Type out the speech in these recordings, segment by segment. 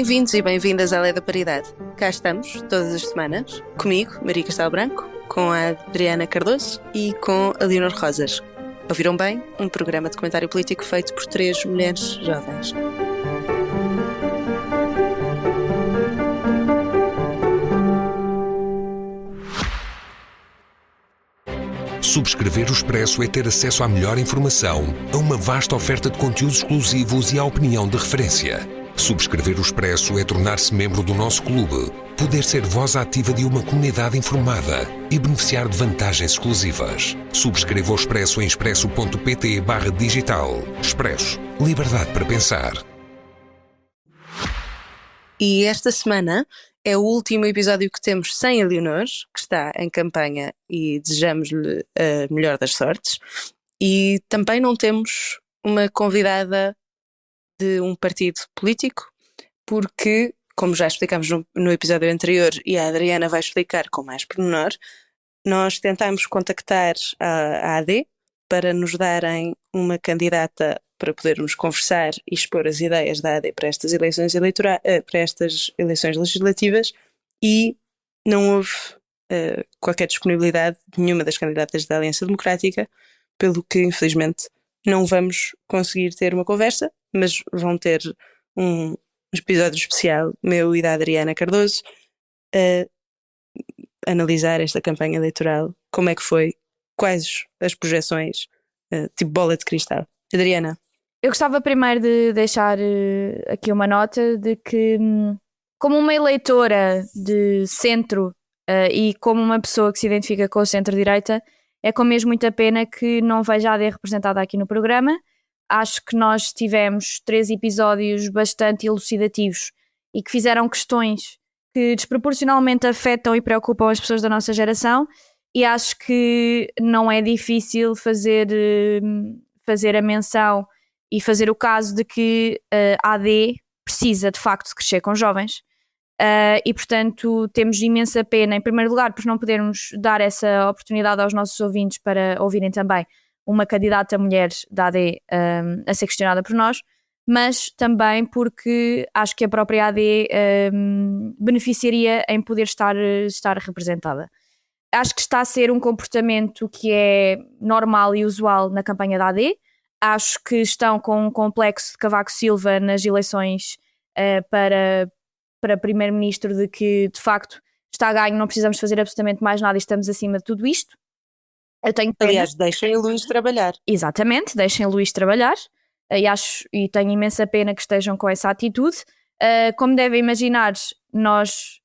Bem-vindos e bem-vindas à Lei da Paridade. Cá estamos, todas as semanas, comigo, Maria Castelo Branco, com a Adriana Cardoso e com a Leonor Rosas. Ouviram bem? Um programa de comentário político feito por 3 mulheres jovens. Subscrever o Expresso é ter acesso à melhor informação, a uma vasta oferta de conteúdos exclusivos e à opinião de referência. Subscrever o Expresso é tornar-se membro do nosso clube, poder ser voz ativa de uma comunidade informada e beneficiar de vantagens exclusivas. Subscreva o Expresso em expresso.pt/digital. Expresso. Liberdade para pensar. E esta semana é o último episódio que temos sem a Leonor, que está em campanha e desejamos-lhe a melhor das sortes. E também não temos uma convidada de um partido político, porque, como já explicámos no episódio anterior e a Adriana vai explicar com mais pormenor, nós tentámos contactar a AD para nos darem uma candidata para podermos conversar e expor as ideias da AD para estas eleições para estas eleições legislativas, e não houve qualquer disponibilidade de nenhuma das candidatas da Aliança Democrática, pelo que infelizmente não vamos conseguir ter uma conversa, mas vão ter um episódio especial, meu e da Adriana Cardoso, a analisar esta campanha eleitoral, como é que foi, quais as projeções, tipo bola de cristal. Adriana. Eu gostava primeiro de deixar aqui uma nota de que, como uma eleitora de centro e como uma pessoa que se identifica com o centro-direita, é com mesmo muita pena que não veja a AD representada aqui no programa. Acho que nós tivemos 3 episódios bastante elucidativos e que fizeram questões que desproporcionalmente afetam e preocupam as pessoas da nossa geração, e acho que não é difícil fazer a menção e fazer o caso de que a AD precisa de facto de crescer com jovens. E portanto temos imensa pena, em primeiro lugar, por não podermos dar essa oportunidade aos nossos ouvintes para ouvirem também uma candidata mulher da AD a ser questionada por nós, mas também porque acho que a própria AD beneficiaria em poder estar representada. Acho que está a ser um comportamento que é normal e usual na campanha da AD. Acho que estão com um complexo de Cavaco Silva nas eleições para primeiro-ministro, de que de facto está a ganho, não precisamos fazer absolutamente mais nada e estamos acima de tudo isto. Eu tenho pena. Aliás, deixem o Luís trabalhar. Exatamente, deixem o Luís trabalhar, e tenho imensa pena que estejam com essa atitude. Como devem imaginar, nós,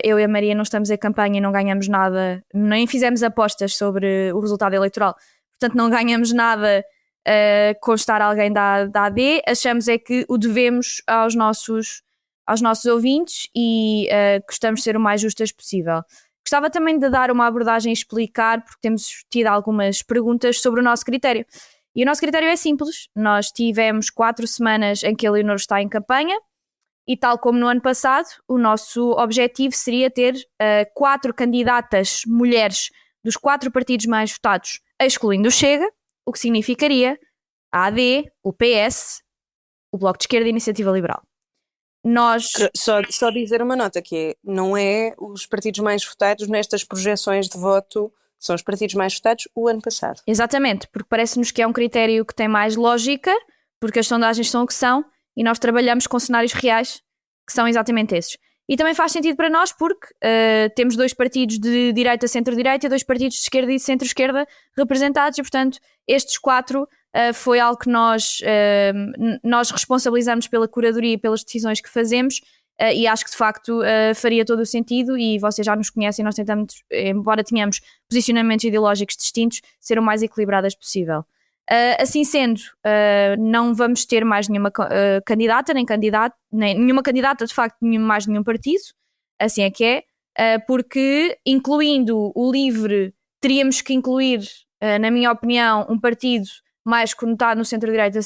eu e a Maria, não estamos em campanha e não ganhamos nada, nem fizemos apostas sobre o resultado eleitoral, portanto não ganhamos nada com estar alguém da AD. Achamos é que o devemos aos nossos ouvintes e gostamos de ser o mais justas possível. Gostava também de dar uma abordagem e explicar, porque temos tido algumas perguntas sobre o nosso critério. E o nosso critério é simples. Nós tivemos 4 semanas em que a Leonor está em campanha e, tal como no ano passado, o nosso objetivo seria ter 4 candidatas mulheres dos 4 partidos mais votados, excluindo o Chega, o que significaria a AD, o PS, o Bloco de Esquerda e a Iniciativa Liberal. Nós... Só dizer uma nota, que não é os partidos mais votados nestas projeções de voto, são os partidos mais votados o ano passado. Exatamente, porque parece-nos que é um critério que tem mais lógica, porque as sondagens são o que são e nós trabalhamos com cenários reais que são exatamente esses. E também faz sentido para nós porque temos 2 partidos de direita, centro-direita e 2 partidos de esquerda e centro-esquerda representados, e portanto estes 4 foi algo que nós responsabilizamos pela curadoria e pelas decisões que fazemos, e acho que de facto faria todo o sentido, e vocês já nos conhecem, nós tentamos, embora tenhamos posicionamentos ideológicos distintos, ser o mais equilibradas possível. Assim sendo, não vamos ter mais nenhuma candidata, nem nenhuma candidata, de facto, mais nenhum partido, assim é que é, porque incluindo o LIVRE, teríamos que incluir, na minha opinião, um partido mais conotado no centro-direita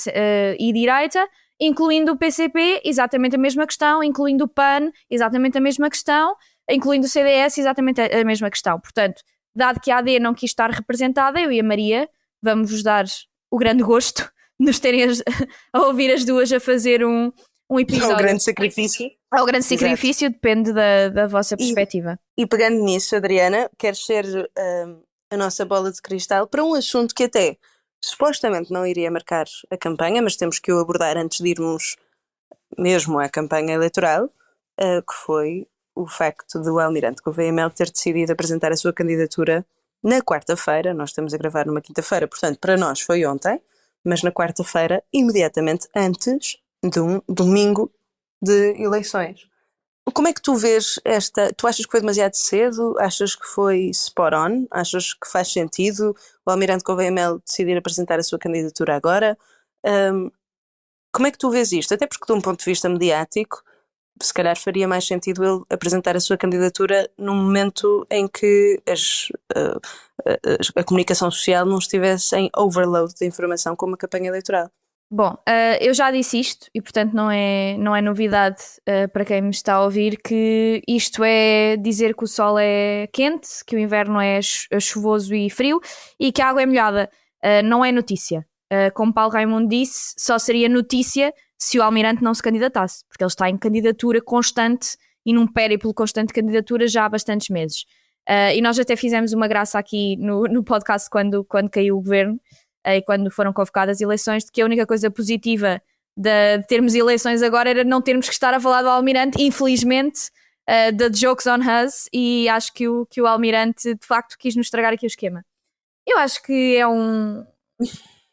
e direita, incluindo o PCP, exatamente a mesma questão, incluindo o PAN, exatamente a mesma questão, incluindo o CDS, exatamente a mesma questão. Portanto, dado que a AD não quis estar representada, eu e a Maria vamos-vos dar o grande gosto de nos terem a ouvir as duas a fazer um episódio. É o grande sacrifício. É o grande sacrifício, depende da vossa perspectiva. E pegando nisso, Adriana, queres ser a nossa bola de cristal para um assunto que até supostamente não iria marcar a campanha, mas temos que o abordar antes de irmos mesmo à campanha eleitoral, que foi o facto do Almirante Gouveia Melo ter decidido apresentar a sua candidatura na quarta-feira. Nós estamos a gravar numa quinta-feira, portanto para nós foi ontem, mas na quarta-feira, imediatamente antes de um domingo de eleições. Como é que tu vês esta? Tu achas que foi demasiado cedo? Achas que foi spot on? Achas que faz sentido o Almirante Gouveia Melo decidir apresentar a sua candidatura agora? Como é que tu vês isto? Até porque, de um ponto de vista mediático, se calhar faria mais sentido ele apresentar a sua candidatura num momento em que a comunicação social não estivesse em overload de informação como a campanha eleitoral. Bom, eu já disse isto e portanto não é novidade para quem me está a ouvir que isto é dizer que o sol é quente, que o inverno é chuvoso e frio e que a água é molhada. Não é notícia. Como Paulo Raimundo disse, só seria notícia se o Almirante não se candidatasse, porque ele está em candidatura constante e num périplo constante de candidatura já há bastantes meses. E nós até fizemos uma graça aqui no podcast quando caiu o governo, e quando foram convocadas eleições, de que a única coisa positiva de termos eleições agora era não termos que estar a falar do Almirante, infelizmente, the joke's on us, e acho que o Almirante de facto quis nos estragar aqui o esquema. Eu acho que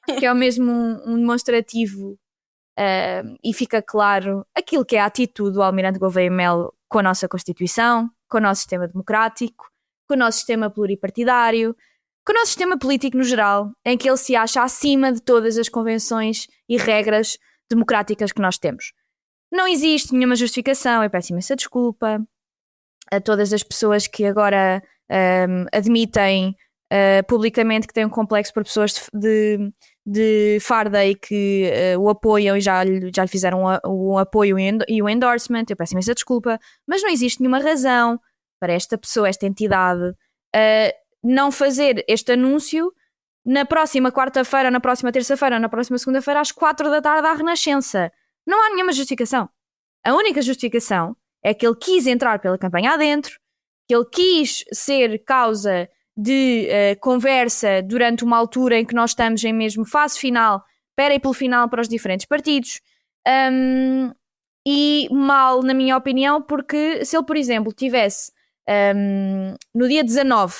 é mesmo um demonstrativo e fica claro aquilo que é a atitude do Almirante Gouveia Melo com a nossa Constituição, com o nosso sistema democrático, com o nosso sistema pluripartidário, com o nosso sistema político no geral, em que ele se acha acima de todas as convenções e regras democráticas que nós temos. Não existe nenhuma justificação, eu peço imensa desculpa a todas as pessoas que agora admitem publicamente que têm um complexo por pessoas de farda e que o apoiam e já lhe fizeram o apoio e o endorsement. Eu peço imensa desculpa, mas não existe nenhuma razão para esta pessoa, esta entidade, não fazer este anúncio na próxima quarta-feira, na próxima terça-feira, na próxima segunda-feira às 4 da tarde à Renascença. Não há nenhuma justificação. A única justificação é que ele quis entrar pela campanha adentro, que ele quis ser causa de conversa durante uma altura em que nós estamos em mesmo fase final, pelo final para os diferentes partidos, e mal, na minha opinião, porque se ele, por exemplo, tivesse no dia 19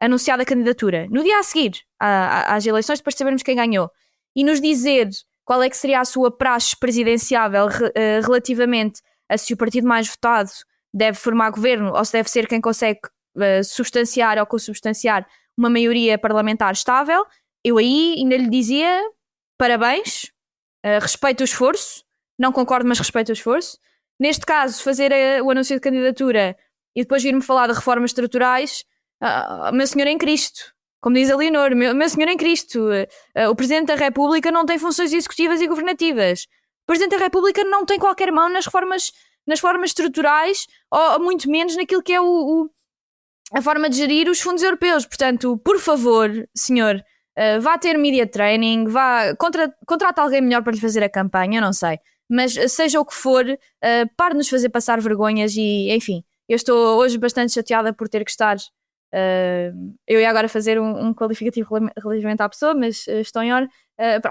anunciado a candidatura, no dia a seguir às eleições, depois de sabermos quem ganhou, e nos dizer qual é que seria a sua praxe presidenciável relativamente a se o partido mais votado deve formar governo ou se deve ser quem consegue substanciar ou consubstanciar uma maioria parlamentar estável, eu aí ainda lhe dizia parabéns, respeito o esforço, não concordo, mas respeito o esforço. Neste caso, fazer o anúncio de candidatura e depois vir-me falar de reformas estruturais, meu senhor em Cristo, como diz a Leonor, meu senhor em Cristo, o Presidente da República não tem funções executivas e governativas. O Presidente da República não tem qualquer mão nas formas estruturais, ou muito menos naquilo que é a forma de gerir os fundos europeus. Portanto, por favor, senhor, vá ter media training, contrata alguém melhor para lhe fazer a campanha, eu não sei. Mas seja o que for, pare de nos fazer passar vergonhas e, enfim, eu estou hoje bastante chateada por ter que estar... eu ia agora fazer um qualificativo relativamente à pessoa, mas estou em hora.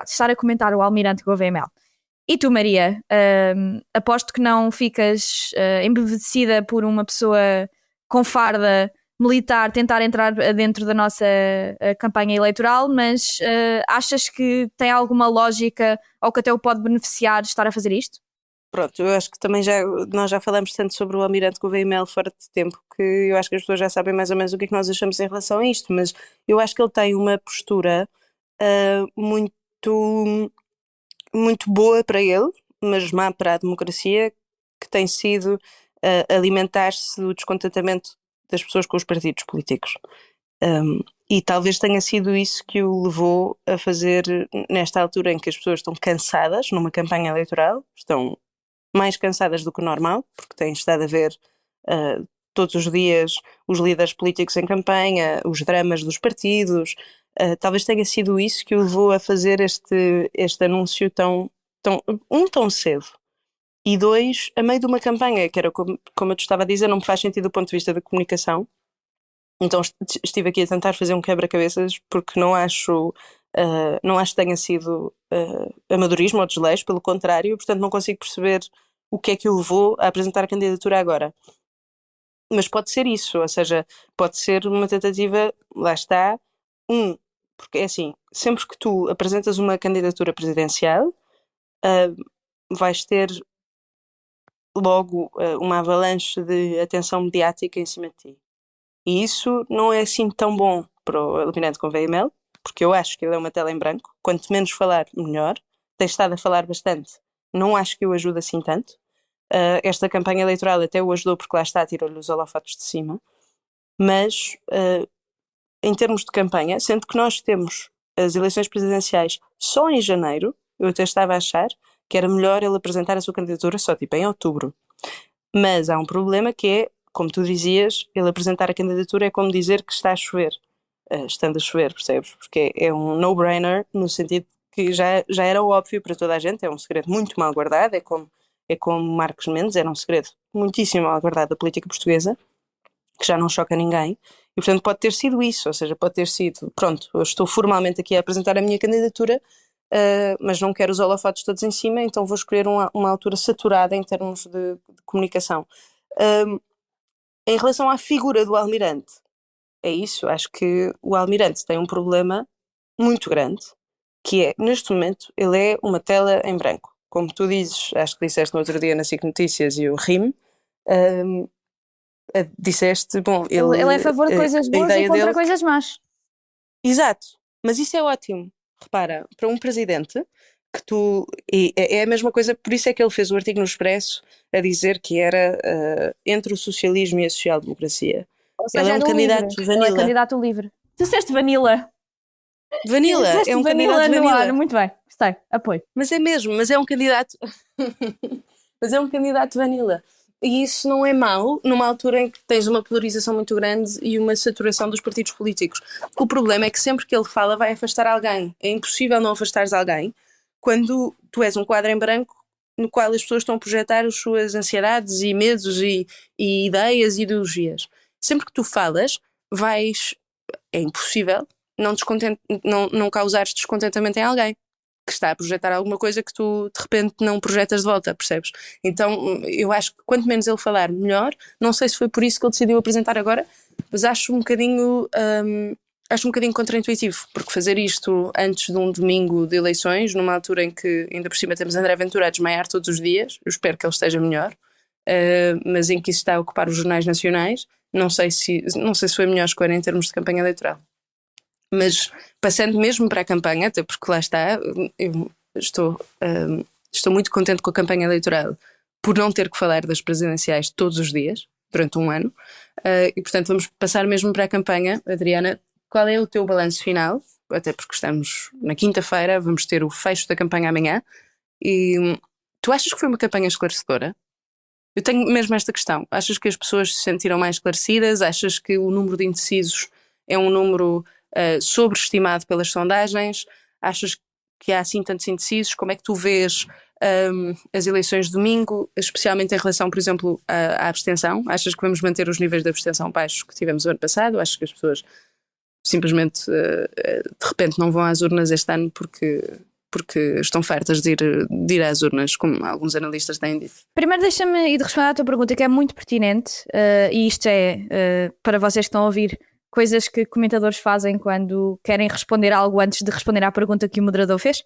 Estar a comentar o Almirante Gouveia Melo. E tu, Maria, aposto que não ficas embevecida por uma pessoa com farda militar tentar entrar dentro da nossa campanha eleitoral, mas achas que tem alguma lógica ou que até o pode beneficiar de estar a fazer isto? Pronto, eu acho que também nós já falamos tanto sobre o Almirante Gouveia Melo fora de tempo que eu acho que as pessoas já sabem mais ou menos o que é que nós achamos em relação a isto, mas eu acho que ele tem uma postura muito, muito boa para ele, mas má para a democracia, que tem sido alimentar-se do descontentamento das pessoas com os partidos políticos. E talvez tenha sido isso que o levou a fazer, nesta altura em que as pessoas estão cansadas, numa campanha eleitoral, estão mais cansadas do que o normal, porque têm estado a ver todos os dias os líderes políticos em campanha, os dramas dos partidos. Talvez tenha sido isso que o levou a fazer este anúncio tão cedo. E dois, a meio de uma campanha, que era como eu te estava a dizer, não me faz sentido do ponto de vista da comunicação. Então estive aqui a tentar fazer um quebra-cabeças porque não acho que tenha sido amadorismo ou desleixo, pelo contrário, portanto não consigo perceber o que é que o levou a apresentar a candidatura agora. Mas pode ser isso, ou seja, pode ser uma tentativa, lá está, porque é assim, sempre que tu apresentas uma candidatura presidencial, vais ter logo uma avalanche de atenção mediática em cima de ti. E isso não é assim tão bom para o Almirante Gouveia-Mel, porque eu acho que ele é uma tela em branco. Quanto menos falar, melhor. Tem estado a falar bastante. Não acho que o ajude assim tanto. Esta campanha eleitoral até o ajudou porque lá está, tirou-lhe os holofotes de cima. Mas, em termos de campanha, sendo que nós temos as eleições presidenciais só em janeiro, eu até estava a achar que era melhor ele apresentar a sua candidatura só tipo em outubro. Mas há um problema que é, como tu dizias, ele apresentar a candidatura é como dizer que está a chover, estando a chover, percebes? Porque é um no-brainer, no sentido que já era óbvio para toda a gente, é um segredo muito mal guardado, é como Marcos Mendes, era um segredo muitíssimo mal guardado da política portuguesa, que já não choca ninguém, e portanto pode ter sido isso, ou seja, pode ter sido, pronto, eu estou formalmente aqui a apresentar a minha candidatura, mas não quero os holofotes todos em cima, então vou escolher uma altura saturada em termos de comunicação. Em relação à figura do Almirante, é isso, acho que o Almirante tem um problema muito grande, que é, neste momento, ele é uma tela em branco. Como tu dizes, acho que disseste no outro dia na SIC Notícias e o RIM, disseste, bom, Ele é a favor de coisas boas e contra coisas más. Exato, mas isso é ótimo. Repara, para um presidente que é a mesma coisa, por isso é que ele fez o artigo no Expresso a dizer que era entre o socialismo e a social-democracia. Ou seja, Ele é um candidato vanilla. Ele é candidato livre. Tu disseste vanilla. Vanilla, é um candidato no vanilla. ar, muito bem, gostei, apoio. Mas é mesmo, mas é um candidato mas é um candidato vanilla. E isso não é mau numa altura em que tens uma polarização muito grande e uma saturação dos partidos políticos. O problema é que sempre que ele fala vai afastar alguém. É impossível não afastares alguém quando tu és um quadro em branco no qual as pessoas estão a projetar as suas ansiedades e medos e ideias e ideologias. Sempre que tu falas, é impossível não causares descontentamento em alguém que está a projetar alguma coisa que tu de repente não projetas de volta, percebes? Então eu acho que quanto menos ele falar, melhor. Não sei se foi por isso que ele decidiu apresentar agora, mas acho um bocadinho contraintuitivo, porque fazer isto antes de um domingo de eleições, numa altura em que ainda por cima temos André Ventura a desmaiar todos os dias, eu espero que ele esteja melhor, mas em que isso está a ocupar os jornais nacionais, não sei se foi a melhor escolha em termos de campanha eleitoral. Mas passando mesmo para a campanha, até porque lá está, eu estou muito contente com a campanha eleitoral por não ter que falar das presidenciais todos os dias, durante um ano, e portanto vamos passar mesmo para a campanha. Adriana, qual é o teu balanço final? Até porque estamos na quinta-feira, vamos ter o fecho da campanha amanhã, e tu achas que foi uma campanha esclarecedora? Eu tenho mesmo esta questão. Achas que as pessoas se sentiram mais esclarecidas? Achas que o número de indecisos é um número sobreestimado pelas sondagens? Achas que há assim tantos indecisos? Como é que tu vês as eleições de domingo, especialmente em relação, por exemplo, à abstenção? Achas que vamos manter os níveis de abstenção baixos que tivemos o ano passado? Achas que as pessoas simplesmente de repente não vão às urnas este ano porque estão fartas de ir às urnas, como alguns analistas têm dito? Primeiro deixa-me ir responder à tua pergunta, que é muito pertinente, e isto é, para vocês que estão a ouvir, coisas que comentadores fazem quando querem responder algo antes de responder à pergunta que o moderador fez.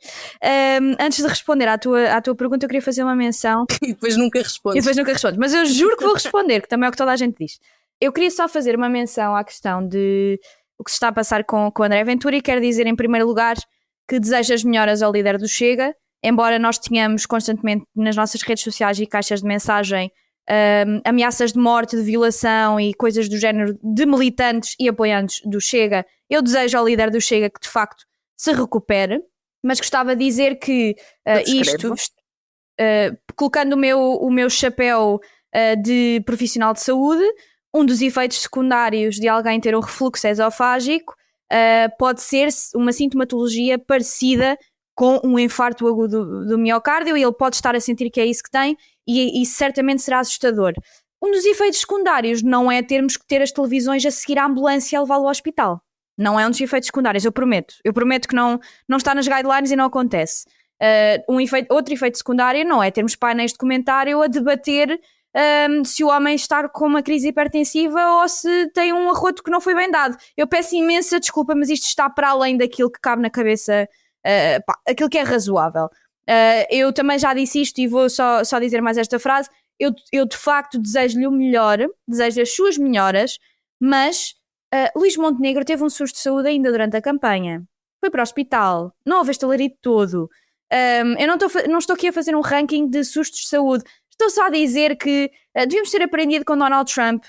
Antes de responder à tua pergunta, eu queria fazer uma menção. E depois nunca respondes. Mas eu juro que vou responder, que também é o que toda a gente diz. Eu queria só fazer uma menção à questão de o que se está a passar com o André Ventura, e quero dizer em primeiro lugar que desejo as melhoras ao líder do Chega, embora nós tenhamos constantemente nas nossas redes sociais e caixas de mensagem ameaças de morte, de violação e coisas do género de militantes e apoiantes do Chega. Eu desejo ao líder do Chega que de facto se recupere, mas gostava de dizer que colocando o meu chapéu de profissional de saúde, um dos efeitos secundários de alguém ter um refluxo esofágico pode ser uma sintomatologia parecida com um infarto agudo do miocárdio, e ele pode estar a sentir que é isso que tem, e certamente será assustador. Um dos efeitos secundários não é termos que ter as televisões a seguir a ambulância e a levá-lo ao hospital. Não é um dos efeitos secundários, eu prometo. Eu prometo que não está nas guidelines e não acontece. Outro efeito secundário não é termos painéis de comentário a debater se o homem está com uma crise hipertensiva ou se tem um arroto que não foi bem dado. Eu peço imensa desculpa, mas isto está para além daquilo que cabe na cabeça, aquilo que é razoável. Eu também já disse isto e vou só dizer mais esta frase. Eu de facto desejo-lhe o melhor, desejo as suas melhoras, mas Luís Montenegro teve um surto de saúde ainda durante a campanha. Foi para o hospital, não houve este alarido todo. Eu não estou aqui a fazer um ranking de sustos de saúde. Estou só a dizer que devíamos ter aprendido com Donald Trump,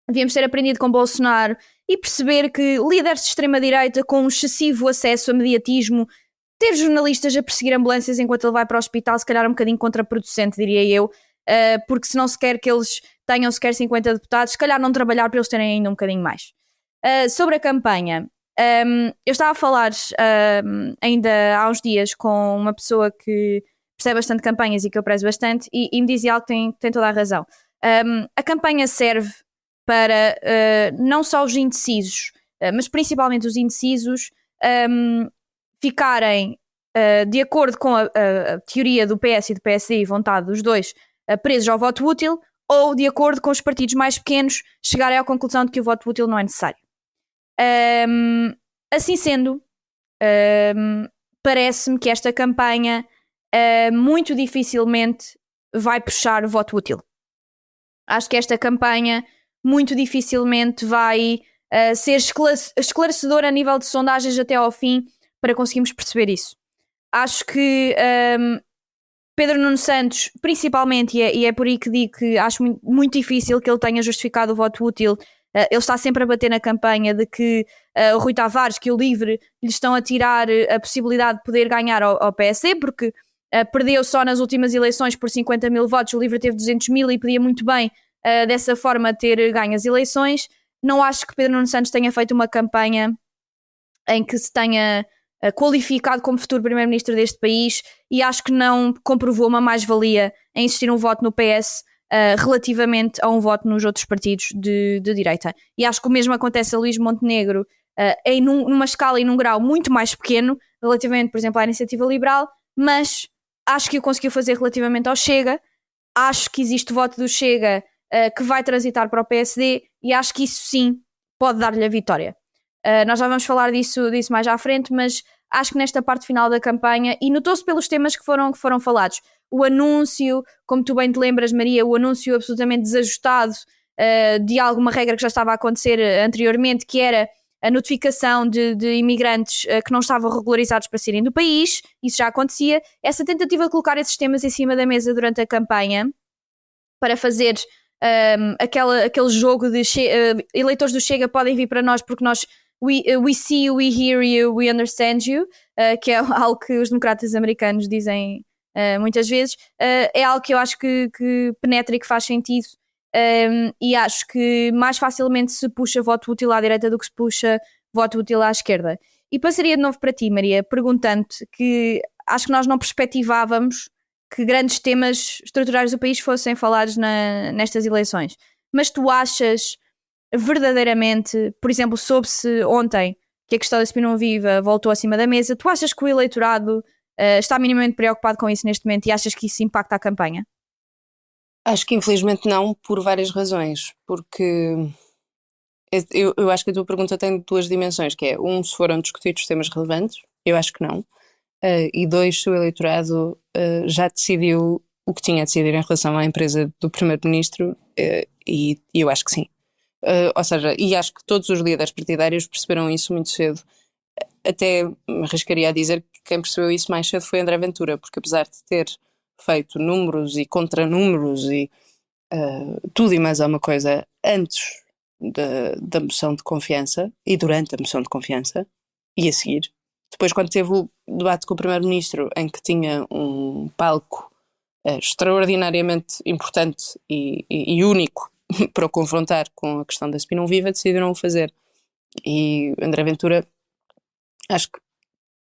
devíamos ter aprendido com Bolsonaro e perceber que líderes de extrema-direita com um excessivo acesso a mediatismo, ter jornalistas a perseguir ambulâncias enquanto ele vai para o hospital, se calhar um bocadinho contraproducente, diria eu, porque se não se quer que eles tenham sequer 50 deputados, se calhar não trabalhar para eles terem ainda um bocadinho mais. Sobre a campanha, eu estava a falar ainda há uns dias com uma pessoa que percebe bastante campanhas e que eu prezo bastante, e me dizia algo que tem toda a razão. A campanha serve para não só os indecisos, mas principalmente os indecisos ficarem de acordo com a teoria do PS e do PSD e vontade dos dois, presos ao voto útil, ou de acordo com os partidos mais pequenos chegarem à conclusão de que o voto útil não é necessário. Assim sendo, parece-me que esta campanha muito dificilmente vai puxar o voto útil. Acho que esta campanha muito dificilmente vai ser esclarecedora a nível de sondagens até ao fim para conseguirmos perceber isso. Acho que Pedro Nuno Santos, principalmente, e é por aí que digo que acho muito difícil que ele tenha justificado o voto útil. Ele está sempre a bater na campanha de que o Rui Tavares, que o LIVRE, lhe estão a tirar a possibilidade de poder ganhar ao PSD, porque perdeu só nas últimas eleições por 50 mil votos, o LIVRE teve 200 mil e podia muito bem, dessa forma, ter ganho as eleições. Não acho que Pedro Nuno Santos tenha feito uma campanha em que se tenha qualificado como futuro primeiro-ministro deste país, e acho que não comprovou uma mais-valia em existir um voto no PS relativamente a um voto nos outros partidos de direita. E acho que o mesmo acontece a Luís Montenegro numa escala e num grau muito mais pequeno, relativamente, por exemplo, à Iniciativa Liberal, mas acho que o conseguiu fazer relativamente ao Chega. Acho que existe voto do Chega que vai transitar para o PSD, e acho que isso sim pode dar-lhe a vitória. Nós já vamos falar disso mais à frente, mas acho que nesta parte final da campanha, e notou-se pelos temas que foram falados, o anúncio, como tu bem te lembras, Maria, o anúncio absolutamente desajustado de alguma regra que já estava a acontecer anteriormente, que era a notificação de imigrantes que não estavam regularizados para saírem do país. Isso já acontecia. Essa tentativa de colocar esses temas em cima da mesa durante a campanha para fazer aquele jogo de eleitores do Chega podem vir para nós porque nós we see you, we hear you, we understand you, que é algo que os democratas americanos dizem muitas vezes. É algo que eu acho que penetra e que faz sentido, e acho que mais facilmente se puxa voto útil à direita do que se puxa voto útil à esquerda. E passaria de novo para ti, Maria, perguntando-te que acho que nós não perspectivávamos que grandes temas estruturais do país fossem falados nestas eleições. Mas tu achas verdadeiramente, por exemplo, soube-se ontem que a questão da Spin Viva voltou acima da mesa, tu achas que o eleitorado está minimamente preocupado com isso neste momento e achas que isso impacta a campanha? Acho que infelizmente não, por várias razões. Porque eu acho que a tua pergunta tem duas dimensões, que é, se foram discutidos temas relevantes, eu acho que não. E dois, se o eleitorado já decidiu o que tinha a decidir em relação à empresa do primeiro-ministro, e eu acho que sim. Ou seja, e acho que todos os líderes partidários perceberam isso muito cedo. Até me arriscaria a dizer que quem percebeu isso mais cedo foi André Ventura, porque apesar de ter feito números e contranúmeros e tudo e mais alguma coisa antes da moção de confiança e durante a moção de confiança e a seguir, depois quando teve o debate com o primeiro-ministro em que tinha um palco extraordinariamente importante e único para o confrontar com a questão da Spin Viva, decidiram o fazer. E André Ventura, acho que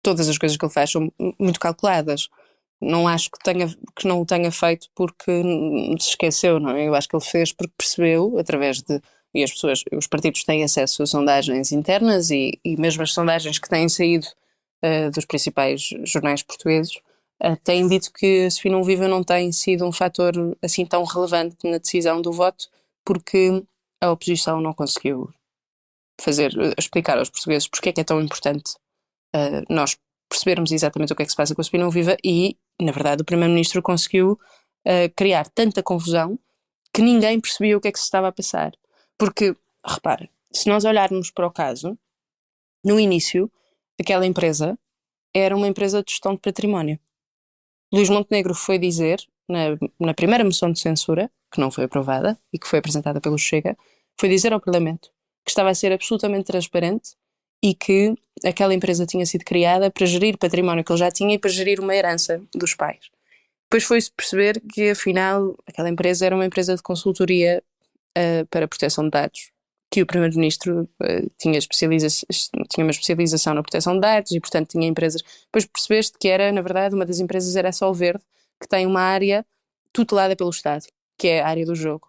todas as coisas que ele faz são muito calculadas. Não acho que não o tenha feito porque se esqueceu, não é? Eu acho que ele fez porque percebeu, através de. E os partidos têm acesso a sondagens internas e mesmo as sondagens que têm saído dos principais jornais portugueses têm dito que a SFI Não Viva não tem sido um fator assim tão relevante na decisão do voto porque a oposição não conseguiu explicar aos portugueses porque é que é tão importante nós percebermos exatamente o que é que se passa com a SFI Não Viva e, na verdade, o Primeiro-Ministro conseguiu criar tanta confusão que ninguém percebia o que é que se estava a passar. Porque, repara, se nós olharmos para o caso, no início, aquela empresa era uma empresa de gestão de património. Luís Montenegro foi dizer, na primeira moção de censura, que não foi aprovada e que foi apresentada pelo Chega, foi dizer ao Parlamento que estava a ser absolutamente transparente e que aquela empresa tinha sido criada para gerir património que ele já tinha e para gerir uma herança dos pais. Depois foi-se perceber que, afinal, aquela empresa era uma empresa de consultoria para proteção de dados, que o Primeiro-Ministro tinha uma especialização na proteção de dados e, portanto, tinha empresas. Depois percebeste que era, na verdade, uma das empresas era a Solverde, que tem uma área tutelada pelo Estado, que é a área do jogo.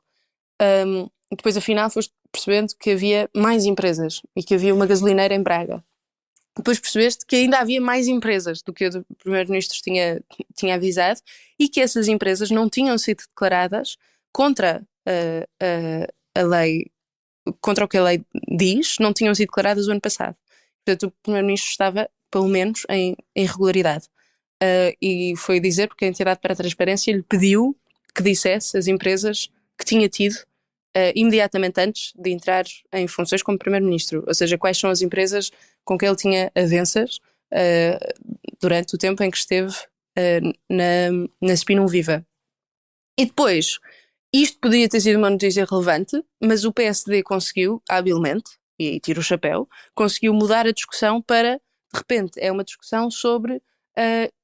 Depois, afinal, foste percebendo que havia mais empresas e que havia uma gasolineira em Braga. Depois percebeste que ainda havia mais empresas do que o Primeiro-Ministro tinha avisado e que essas empresas não tinham sido declaradas contra a lei, contra o que a lei diz, não tinham sido declaradas o ano passado. Portanto, o Primeiro-Ministro estava, pelo menos, em irregularidade. E foi dizer, porque a Entidade para a Transparência lhe pediu que dissesse as empresas que tinha tido imediatamente antes de entrar em funções como Primeiro-Ministro, ou seja, quais são as empresas com que ele tinha avanças durante o tempo em que esteve na SFI Não Viva. E depois, isto podia ter sido uma notícia relevante, mas o PSD conseguiu, habilmente, e tiro o chapéu, conseguiu mudar a discussão para, de repente, é uma discussão sobre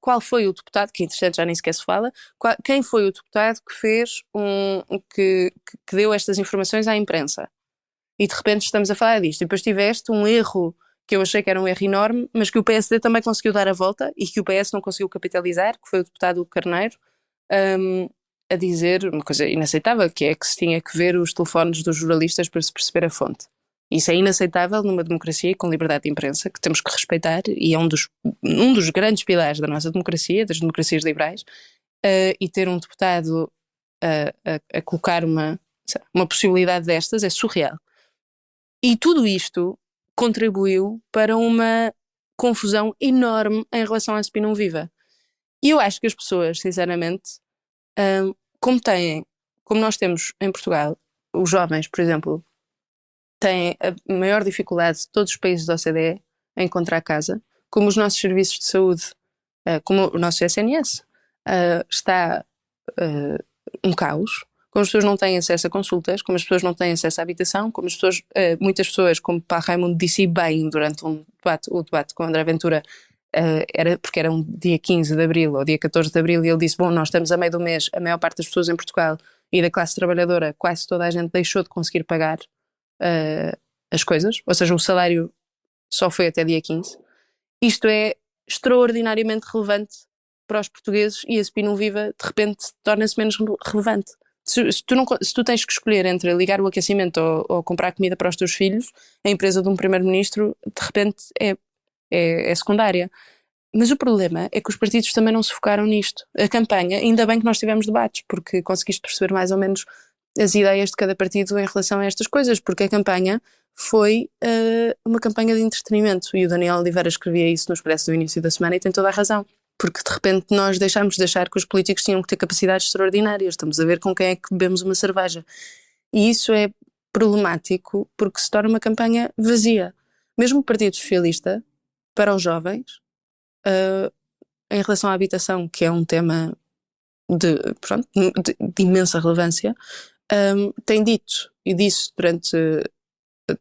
qual foi o deputado, que interessante, já nem sequer se fala, quem foi o deputado que fez que deu estas informações à imprensa. E de repente estamos a falar disto. E depois tiveste um erro que eu achei que era um erro enorme, mas que o PSD também conseguiu dar a volta e que o PS não conseguiu capitalizar, que foi o deputado Carneiro, a dizer uma coisa inaceitável, que é que se tinha que ver os telefones dos jornalistas para se perceber a fonte. Isso é inaceitável numa democracia com liberdade de imprensa, que temos que respeitar, e é um dos grandes pilares da nossa democracia, das democracias liberais, e ter um deputado a colocar uma possibilidade destas é surreal. E tudo isto contribuiu para uma confusão enorme em relação à SFI Não Viva. E eu acho que as pessoas, sinceramente, como nós temos em Portugal, os jovens, por exemplo, têm a maior dificuldade de todos os países da OCDE em encontrar casa, como os nossos serviços de saúde, como o nosso SNS, está um caos, como as pessoas não têm acesso a consultas, como as pessoas não têm acesso à habitação, como as pessoas, muitas pessoas, como o Pá Raimundo disse bem durante o debate com André Ventura, porque era um dia 15 de Abril ou dia 14 de Abril, e ele disse, bom, nós estamos a meio do mês, a maior parte das pessoas em Portugal e da classe trabalhadora, quase toda a gente deixou de conseguir pagar as coisas, ou seja, o salário só foi até dia 15. Isto é extraordinariamente relevante para os portugueses e a SFI Não Viva de repente torna-se menos relevante. Se tu tens que escolher entre ligar o aquecimento ou comprar comida para os teus filhos, a empresa de um primeiro-ministro de repente é secundária. Mas o problema é que os partidos também não se focaram nisto. A campanha, ainda bem que nós tivemos debates, porque conseguiste perceber mais ou menos as ideias de cada partido em relação a estas coisas, porque a campanha foi uma campanha de entretenimento, e o Daniel Oliveira escrevia isso no Expresso do início da semana e tem toda a razão, porque de repente nós deixámos de achar que os políticos tinham que ter capacidades extraordinárias, estamos a ver com quem é que bebemos uma cerveja, e isso é problemático porque se torna uma campanha vazia. Mesmo o Partido Socialista, para os jovens, em relação à habitação, que é um tema de imensa relevância, tem dito e disse durante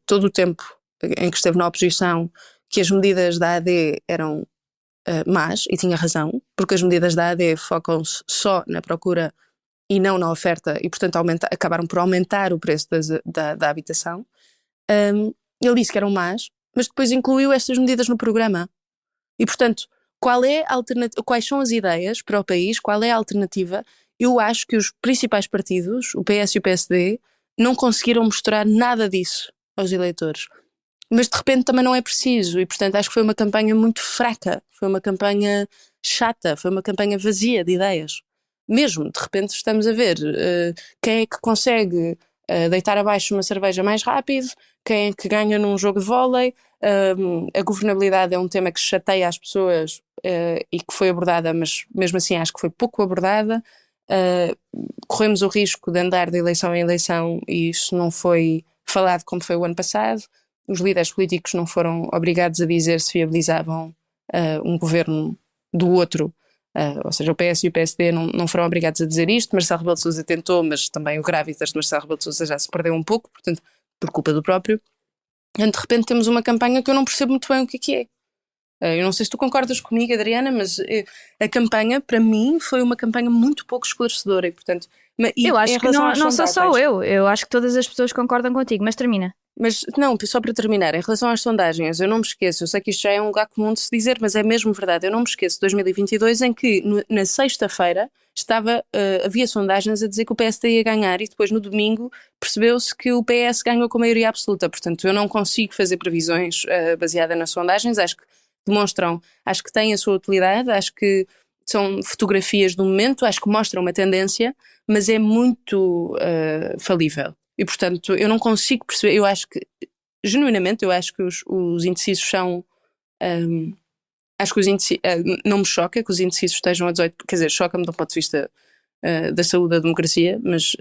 todo o tempo em que esteve na oposição que as medidas da AD eram más, e tinha razão, porque as medidas da AD focam-se só na procura e não na oferta, e portanto acabaram por aumentar o preço da habitação. Ele disse que eram más, mas depois incluiu estas medidas no programa. E, portanto, quais são as ideias para o país, qual é a alternativa? Eu acho que os principais partidos, o PS e o PSD, não conseguiram mostrar nada disso aos eleitores. Mas de repente também não é preciso, e portanto acho que foi uma campanha muito fraca, foi uma campanha chata, foi uma campanha vazia de ideias. Mesmo, de repente estamos a ver quem é que consegue deitar abaixo uma cerveja mais rápido, quem é que ganha num jogo de vôlei. A governabilidade é um tema que chateia as pessoas e que foi abordada, mas mesmo assim acho que foi pouco abordada. Corremos o risco de andar de eleição em eleição e isso não foi falado como foi o ano passado. Os líderes políticos não foram obrigados a dizer se viabilizavam um governo do outro, ou seja, o PS e o PSD não foram obrigados a dizer isto. Marcelo Rebelo de Sousa tentou, mas também o grávidas de Marcelo Rebelo de Sousa já se perdeu um pouco, portanto, por culpa do próprio. E de repente temos uma campanha que eu não percebo muito bem o que é. Eu não sei se tu concordas comigo, Adriana, mas a campanha, para mim, foi uma campanha muito pouco esclarecedora e, portanto... eu acho que não sou só eu acho que todas as pessoas concordam contigo, mas termina. Mas não, só para terminar, em relação às sondagens, eu não me esqueço, eu sei que isto já é um lugar comum de se dizer, mas é mesmo verdade, eu não me esqueço de 2022 em que na sexta-feira havia sondagens a dizer que o PSD ia ganhar e depois no domingo percebeu-se que o PS ganhou com a maioria absoluta, portanto eu não consigo fazer previsões baseadas nas sondagens, acho que demonstram, acho que têm a sua utilidade, acho que são fotografias do momento, acho que mostram uma tendência, mas é muito falível. E, portanto, eu não consigo perceber, eu acho que, genuinamente, eu acho que os indecisos são... acho que não me choca que os indecisos estejam a 18%, quer dizer, choca-me de um ponto de vista da saúde da democracia, mas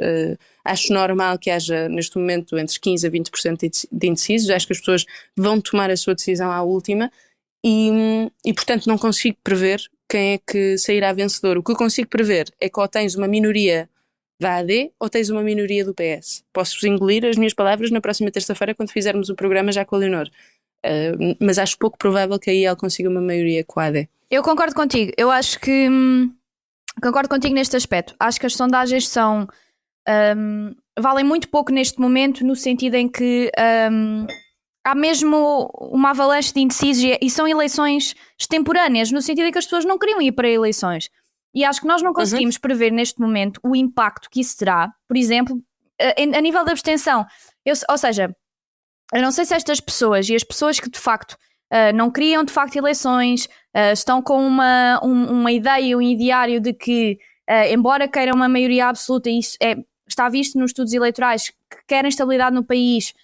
acho normal que haja, neste momento, entre 15% a 20% de indecisos. Acho que as pessoas vão tomar a sua decisão à última e, portanto, não consigo prever quem é que sairá vencedor. O que eu consigo prever é que ou tens uma minoria da AD ou tens uma minoria do PS. Posso-vos engolir as minhas palavras na próxima terça-feira quando fizermos o programa já com a Leonor. Mas acho pouco provável que aí ele consiga uma maioria com a AD. Eu concordo contigo. Eu acho que concordo contigo neste aspecto. Acho que as sondagens valem muito pouco neste momento, no sentido em que há mesmo uma avalanche de indecisos e são eleições extemporâneas, no sentido em que as pessoas não queriam ir para eleições. E acho que nós não conseguimos prever neste momento o impacto que isso terá, por exemplo, a nível da abstenção. Ou seja, eu não sei se estas pessoas e as pessoas que de facto não queriam de facto eleições, estão com uma ideia, um ideário de que, embora queiram uma maioria absoluta, e isso está visto nos estudos eleitorais, que querem estabilidade no país,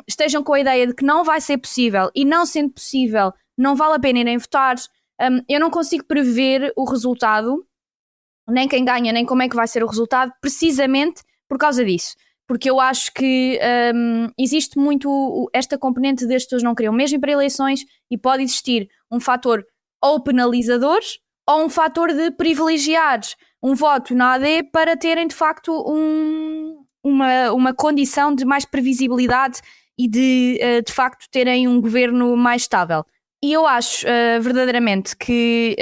estejam com a ideia de que não vai ser possível e não sendo possível, não vale a pena irem votar. Eu não consigo prever o resultado, nem quem ganha, nem como é que vai ser o resultado, precisamente por causa disso. Porque eu acho que existe muito esta componente das pessoas não queriam mesmo ir para eleições e pode existir um fator ou penalizador ou um fator de privilegiar um voto na AD para terem de facto uma condição de mais previsibilidade e de facto terem um governo mais estável. E eu acho verdadeiramente que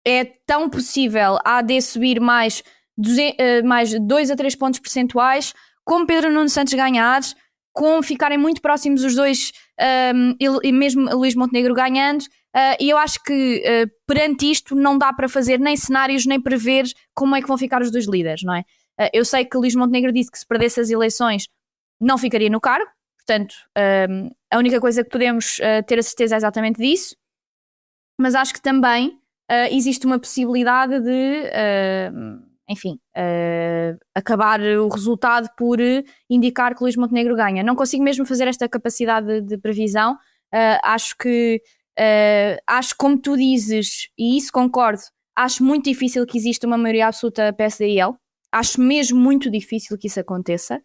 é tão possível a AD subir mais 2 a 3 pontos percentuais, como Pedro Nuno Santos ganhar, com ficarem muito próximos os dois, e mesmo Luís Montenegro ganhando. E eu acho que perante isto não dá para fazer nem cenários, nem prever como é que vão ficar os dois líderes, não é? Eu sei que Luís Montenegro disse que se perdesse as eleições não ficaria no cargo, portanto a única coisa que podemos ter a certeza é exatamente disso, mas acho que também existe uma possibilidade de acabar o resultado por indicar que Luís Montenegro ganha. Não consigo mesmo fazer esta capacidade de previsão. Acho como tu dizes, e isso concordo, acho muito difícil que exista uma maioria absoluta PSD-IL. Acho mesmo muito difícil que isso aconteça.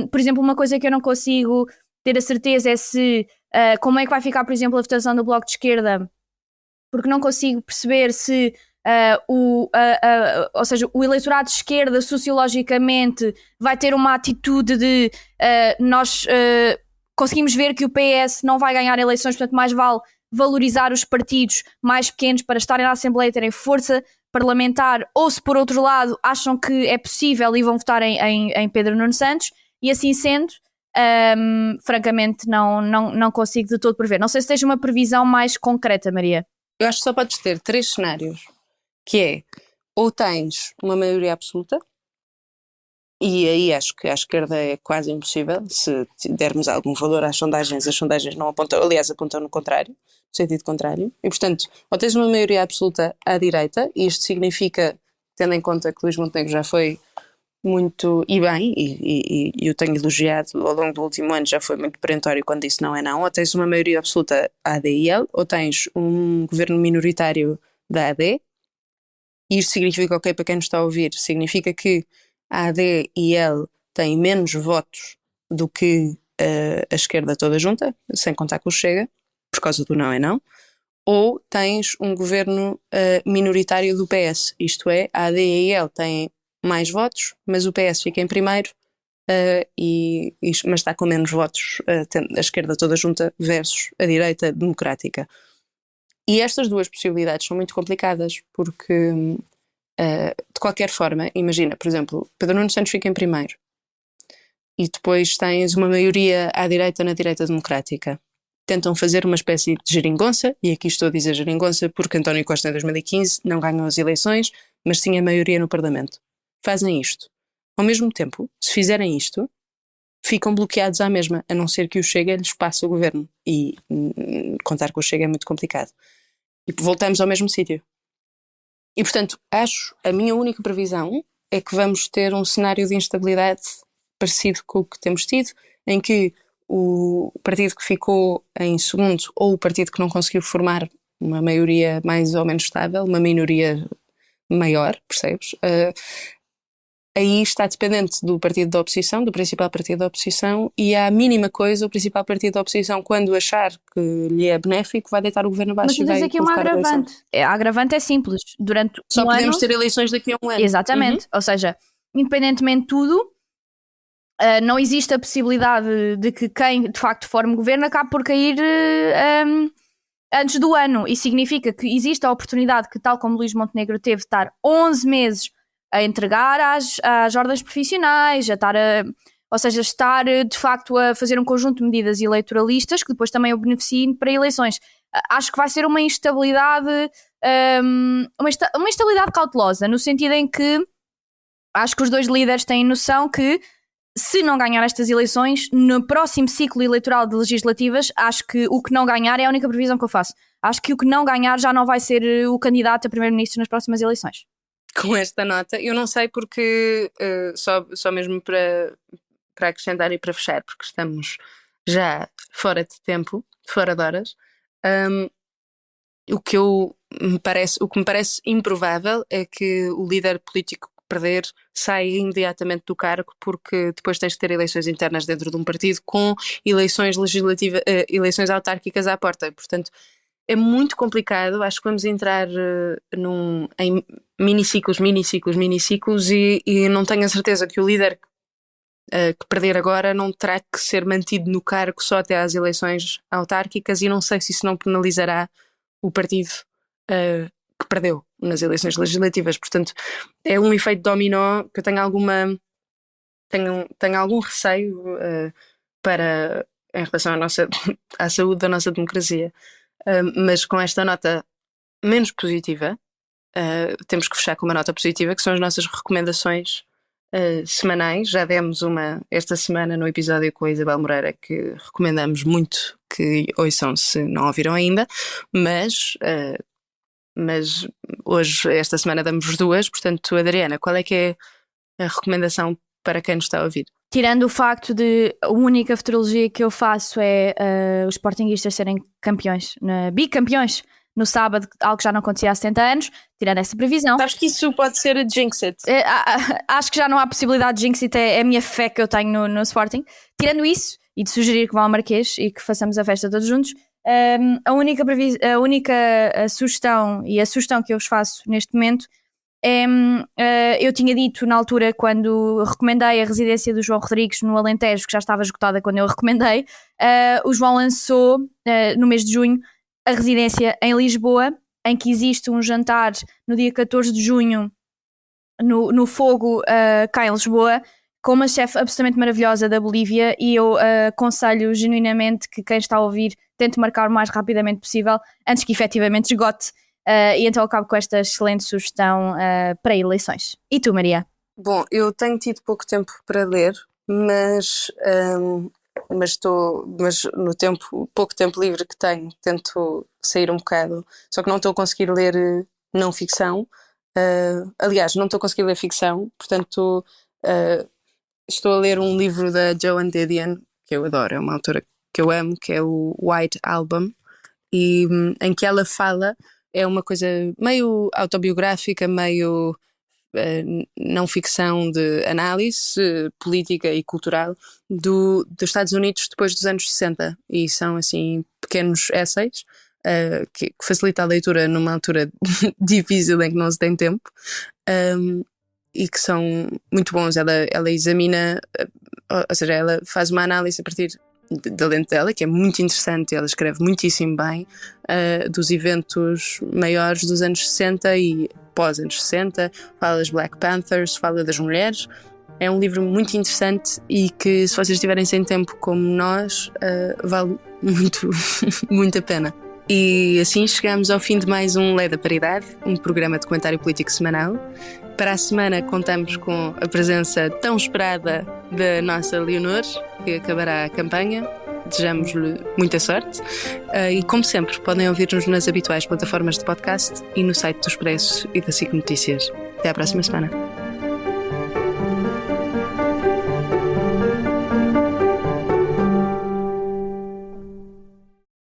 Por exemplo, uma coisa que eu não consigo ter a certeza é se como é que vai ficar, por exemplo, a votação do Bloco de Esquerda, porque não consigo perceber se ou seja, o eleitorado de esquerda sociologicamente vai ter uma atitude de nós conseguimos ver que o PS não vai ganhar eleições, portanto mais vale valorizar os partidos mais pequenos para estarem na Assembleia e terem força parlamentar, ou se por outro lado acham que é possível e vão votar em Pedro Nuno Santos, e assim sendo francamente não consigo de todo prever. Não sei se tens uma previsão mais concreta, Maria. Eu acho que só podes ter 3 cenários, que é, ou tens uma maioria absoluta, e aí acho que à esquerda é quase impossível, se dermos algum valor às sondagens, as sondagens não apontam, aliás apontam no contrário, no sentido contrário, e portanto, ou tens uma maioria absoluta à direita, e isto significa, tendo em conta que Luís Montenegro já foi muito, e bem, e eu tenho elogiado ao longo do último ano, já foi muito perentório quando disse não é não, ou tens uma maioria absoluta AD e L, ou tens um governo minoritário da AD, e isto significa, ok, para quem nos está a ouvir, significa que a AD e L têm menos votos do que a esquerda toda junta, sem contar com o Chega, por causa do não é não, ou tens um governo minoritário do PS, isto é, a AD e a L têm mais votos, mas o PS fica em primeiro, mas está com menos votos, a esquerda toda junta versus a direita democrática. E estas duas possibilidades são muito complicadas, porque de qualquer forma, imagina, por exemplo, Pedro Nuno Santos fica em primeiro e depois tens uma maioria à direita na direita democrática. Tentam fazer uma espécie de geringonça, e aqui estou a dizer geringonça porque António Costa em 2015 não ganhou as eleições, mas tinha maioria no Parlamento. Fazem isto. Ao mesmo tempo, se fizerem isto, ficam bloqueados à mesma, a não ser que o Chega lhes passe o governo. E contar com o Chega é muito complicado. E voltamos ao mesmo sítio. E, portanto, a minha única previsão é que vamos ter um cenário de instabilidade parecido com o que temos tido, em que o partido que ficou em segundo ou o partido que não conseguiu formar uma maioria mais ou menos estável, uma minoria maior, percebes? Aí está dependente do partido da oposição, do principal partido da oposição, e à mínima coisa, o principal partido da oposição, quando achar que lhe é benéfico, vai deitar o governo abaixo. Mas tens aqui uma agravante. A agravante é simples. Durante só podemos ter eleições daqui a um ano. Exatamente. Ou seja, independentemente de tudo, não existe a possibilidade de que quem de facto forme governo acabe por cair antes do ano. E significa que existe a oportunidade que, tal como Luís Montenegro teve, de estar 11 meses a entregar às ordens profissionais, ou seja, estar de facto a fazer um conjunto de medidas eleitoralistas que depois também o beneficiem para eleições. Acho que vai ser uma instabilidade, uma instabilidade cautelosa, no sentido em que acho que os dois líderes têm noção que, se não ganhar estas eleições, no próximo ciclo eleitoral de legislativas, acho que o que não ganhar é a única previsão que eu faço. Acho que o que não ganhar já não vai ser o candidato a primeiro-ministro nas próximas eleições. Com esta nota, eu não sei porque, só mesmo para acrescentar e para fechar, porque estamos já fora de tempo, fora de horas, o que me parece improvável é que o líder político que perder saia imediatamente do cargo, porque depois tens de ter eleições internas dentro de um partido com eleições legislativas, eleições autárquicas à porta, portanto é muito complicado. Acho que vamos entrar em miniciclos e não tenho a certeza que o líder que perder agora não terá que ser mantido no cargo só até às eleições autárquicas, e não sei se isso não penalizará o partido que perdeu nas eleições legislativas. Portanto, é um efeito dominó que eu tenho algum receio em relação à saúde da nossa democracia. Mas com esta nota menos positiva, temos que fechar com uma nota positiva, que são as nossas recomendações semanais. Já demos uma esta semana no episódio com a Isabel Moreira, que recomendamos muito que ouçam se não ouviram ainda, mas hoje, esta semana, damos duas. Portanto, Adriana, qual é que é a recomendação para quem nos está a ouvir? Tirando o facto de a única futurologia que eu faço é os sportinguistas serem bicampeões no sábado, algo que já não acontecia há 70 anos, tirando essa previsão. Sabes que isso pode ser a jinx it. Acho que já não há possibilidade de jinx it, é a minha fé que eu tenho no Sporting. Tirando isso, e de sugerir que vão ao Marquês e que façamos a festa todos juntos, a única sugestão, e a sugestão que eu vos faço neste momento, eu tinha dito na altura, quando recomendei a residência do João Rodrigues no Alentejo, que já estava esgotada quando eu a recomendei, o João lançou no mês de junho a residência em Lisboa, em que existe um jantar no dia 14 de junho no Fogo cá em Lisboa, com uma chefe absolutamente maravilhosa da Bolívia, e eu aconselho genuinamente que quem está a ouvir tente marcar o mais rapidamente possível, antes que efetivamente esgote, e então acabo com esta excelente sugestão para eleições. E tu, Maria? Bom, eu tenho tido pouco tempo para ler, mas no pouco tempo livre que tenho, tento sair um bocado, só que não estou a conseguir ler não ficção. Aliás, não estou a conseguir ler ficção, portanto estou a ler um livro da Joan Didion, que eu adoro, é uma autora que eu amo, que é o White Album, e em que ela fala, é uma coisa meio autobiográfica, meio não ficção, de análise política e cultural dos Estados Unidos depois dos anos 60, e são assim pequenos essays que facilita a leitura numa altura difícil em que não se tem tempo, e que são muito bons. Ela examina, ou seja, ela faz uma análise a partir da lente dela, que é muito interessante. Ela escreve muitíssimo bem dos eventos maiores dos anos 60 e pós-anos 60, fala das Black Panthers, fala das mulheres. É um livro muito interessante e que, se vocês estiverem sem tempo como nós, vale muito, muito a pena. E assim chegamos ao fim de mais um Lei da Paridade, um programa de comentário político semanal. Para a semana contamos com a presença tão esperada da nossa Leonor, que acabará a campanha. Desejamos-lhe muita sorte. E como sempre, podem ouvir-nos nas habituais plataformas de podcast e no site do Expresso e da SIC Notícias. Até à próxima semana.